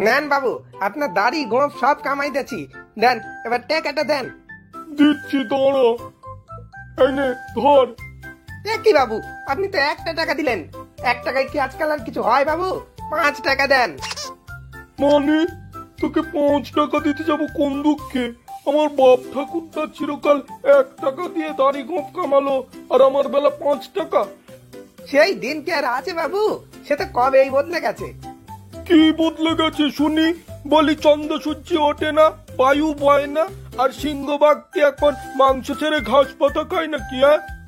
নেন বাবু, আপনার দাড়ি গোঁফ সব কামাই দিয়েছি। দেন, এবার টাকাটা দেন। দিচ্ছি দাঁড়া। এই নে ধর। এ কি বাবু, আপনি তো 1 টাকা দিলেন। 1 টাকায় কি আজকাল আর কিছু হয় বাবু? 5 টাকা দেন। মানে তোকে 5 টাকা দিতে যাবো কোন দুঃখে? আমার বাপ ঠাকুরটা চিরকাল 1 টাকা দিয়ে দাড়ি গোঁফ কামালো, আর আমার বেলা 5 টাকা। সেই দিন কি আর আছে বাবু? সে তো কবেই বদলে গেছে। কি বদলে গেছে শুনি? বলি চন্দ্র সূর্য ওঠে না, বায়ু বয় না, আর সিংহবাগকে এখন মাংস ছেড়ে ঘাস পাতা খায় না কি?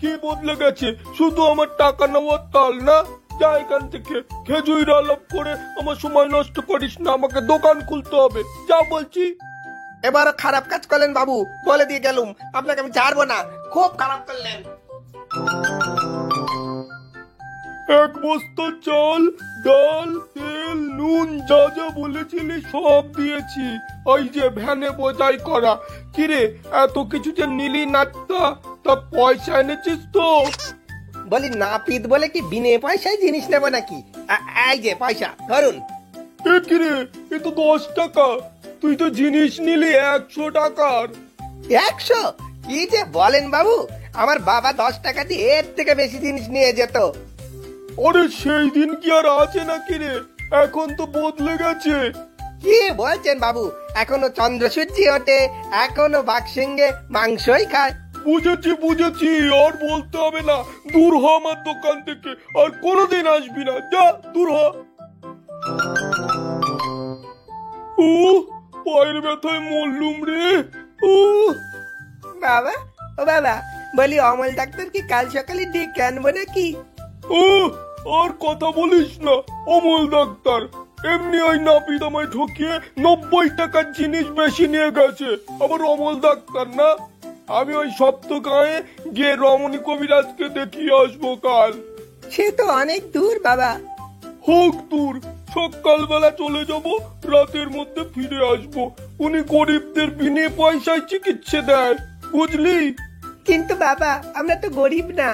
কি বদলে গেছে? শুধু আমার টাকা নেওয়ার তাল না? যা এখান থেকে, খেজুর আলাপ করে আমার সময় নষ্ট করিস না, আমাকে দোকান খুলতে হবে, যা বলছি। এবারও খারাপ কাজ করলেন বাবু, বলে দিয়ে গেলুম আপনাকে আমি ছাড়বো না। খুব খারাপ করলেন। 1 বস্তা চাল, ডাল, তেল, নুন যা যা বলেছিলি সব দিয়েছি। ওই যে ভ্যানে বোঝাই করা। কিরে, এত কিছু যে নিলি না, তা পয়সা এনেছিস তো? বলি নাপিত বলে কি বিনে পয়সায় জিনিস নেবো নাকি? এই যে পয়সা ধরুন। এ কিরে, এ তো 10 টাকা। তুই তো জিনিস নিলি 100 টাকার। 100? কি যে বলেন বাবু, আমার বাবা 10 টাকা দিয়ে এর থেকে বেশি জিনিস নিয়ে যেত। ওরে সেই দিন কি আর আছে নাকি রে? এখন তো বদলে গেছে। কি বলছেন বাবু? এখনো চন্দ্র সূর্য ওঠে, এখনো বাঘসিংহে মাংসই খায়। বুঝেছি বুঝেছি, আর বলতে হবে না। দূর হ আমার দোকান থেকে, আর কোনোদিন আসবি না, যা দূর হ। ও পায়ের ব্যথায় মরলুম রে। ও বাবা, ও বাবা, বলি অমল ডাক্তার কি কাল সকালে ডেকে আনবো নাকি? ও আর কথা বলিস না। অমল ডাক্তার এমনি ওই নাপিত আমায় ঠকিয়ে 90 টাকার জিনিস বেশি নিয়ে গেছে, আবার অমল ডাক্তার না? আমি ওই সপ্তগাঁয়ে গিয়ে রমণী কবিরাজকে দেখিয়ে আসবো কাল। সে তো অনেক দূর বাবা। হোক দূর, সকালবেলা চলে যাব, রাতের মধ্যে ফিরে আসবো। উনি গরিবদের বিনে পয়সায় চিকিৎসা দেয়, বুঝলি? কিন্তু বাবা, আমরা তো গরিব না।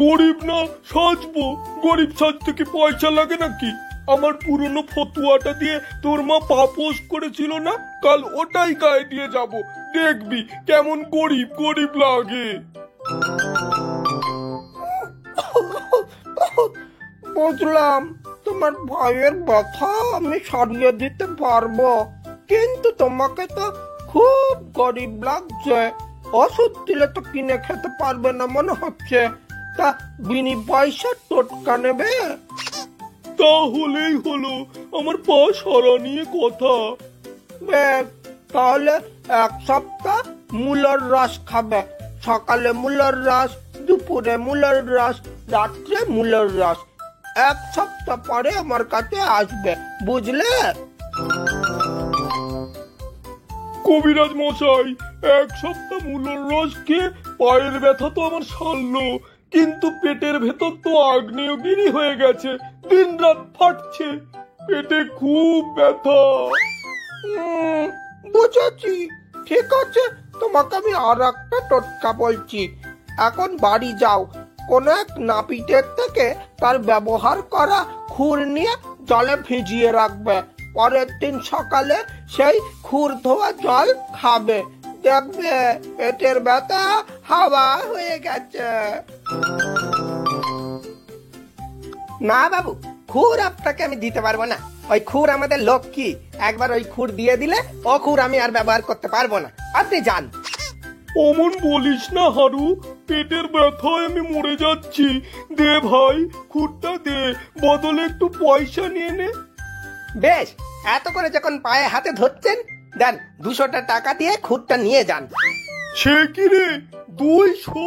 গরিব না সাজবো? গরিব সাজতে কি পয়সা লাগে নাকি? আমার পুরনো ফতুয়াটা দিয়ে তোর মা পাপোশ করেছিল না, কাল ওটাই গায়ে দিয়ে যাব, দেখবি কেমন গরিব গরিব লাগে। বুঝলাম, তোমার ভয়ের ব্যথা আমি সারিয়ে দিতে পারবো, কিন্তু তোমাকে তো খুব গরিব লাগছে। ওষুধ দিলে তো কিনে খেতে পারবে না মনে হচ্ছে। তা বিনি পয়সা টোটকা নেবে? তাহলেই হলো, আমার পা সারা নিয়ে কথা। বেশ, তাহলে 1 সপ্তাহ মূলার রস খাবে। সকালে মূলার রস, দুপুরে মূলার রস, রাত্রে মূলার রস। 1 সপ্তাহ পরে আমার কাছে আসবে, বুঝলে? কবিরাজ মশাই, 1 সপ্তাহ মূলর রস খেয়ে পায়ের ব্যথা তো আমার সারলো, কিন্তু পেটের ভেতর তো আগ্নেয়গিরি হয়ে গেছে, দিন রাত ফাটছে, পেটে খুব ব্যথা। বুঝেছি, ঠিক আছে, তোমাকে আমি আর একটা টোটকা বলছি। এখন বাড়ি যাও, কোন এক নাপিতের থেকে তার ব্যবহার করা খুর নিয়ে জলে ভিজিয়ে রাখবে। পরের দিন সকালে সেই খুর ধোয়া জল খাবে, দেখবে পেটের ব্যথা হাওয়া হয়ে গেছে। না বাবু, খুর আপনাকে আমি দিতে পারবো না। ওই খুর আমাদের লক্ষ্মী, একবার ওই খুর দিয়ে দিলে ও খুর আমি আর ব্যবহার করতে পারবো না। আপনি যান। অমন বলিস না হারু, পেটের ব্যথায় আমি মরে যাচ্ছি। দে ভাই, খুঁটটা দে, বদলে একটু পয়সা নিয়ে নে। বেশ, এত করে যখন পায়ে হাতে ধরছেন, দেন 200 টাকা দিয়ে খুরটা নিয়ে যান। সে কি রে, 200?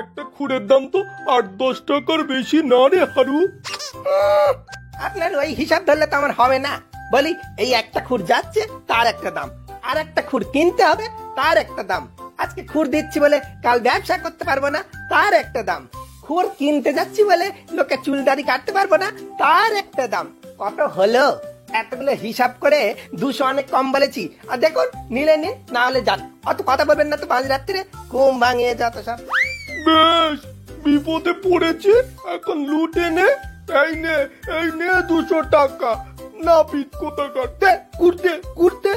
একটা খুঁড়ের দাম তো 8-10 টাকার বেশি না রে হারু। আপনার ওই হিসাব ধরলে তো আমার হবে না। বলি, এই একটা খুর যাচ্ছে, তার একটা দাম, আর একটা খুর কিনতে হবে, তার একটা দাম। আজকে খুর দিচ্ছি বলে কাল ব্যবসা করতে পারবো না, তার একটা দাম। খুর কিনতে যাচ্ছি বলে লোকে চুলদারি কাটতে পারবো না, তার একটা দাম। কত হলো? এতগুলো হিসাব করে 200 অনেক কম বলেছি। আর দেখুন, নিলে নিন, না হলে যান। অত কথা বলবেন না তো মাঝ রাত্রে, ঘুম ভাঙিয়ে যত সব। বেশ, বিপদে পড়েছে, এখন লুটে নে। এই নে 200 টাকা, নাপিত কোথাকার, দে কুড়তে কুড়তে।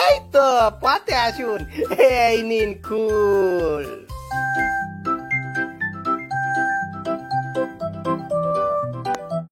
এই তো পথে আসুন, এই নিন খুর।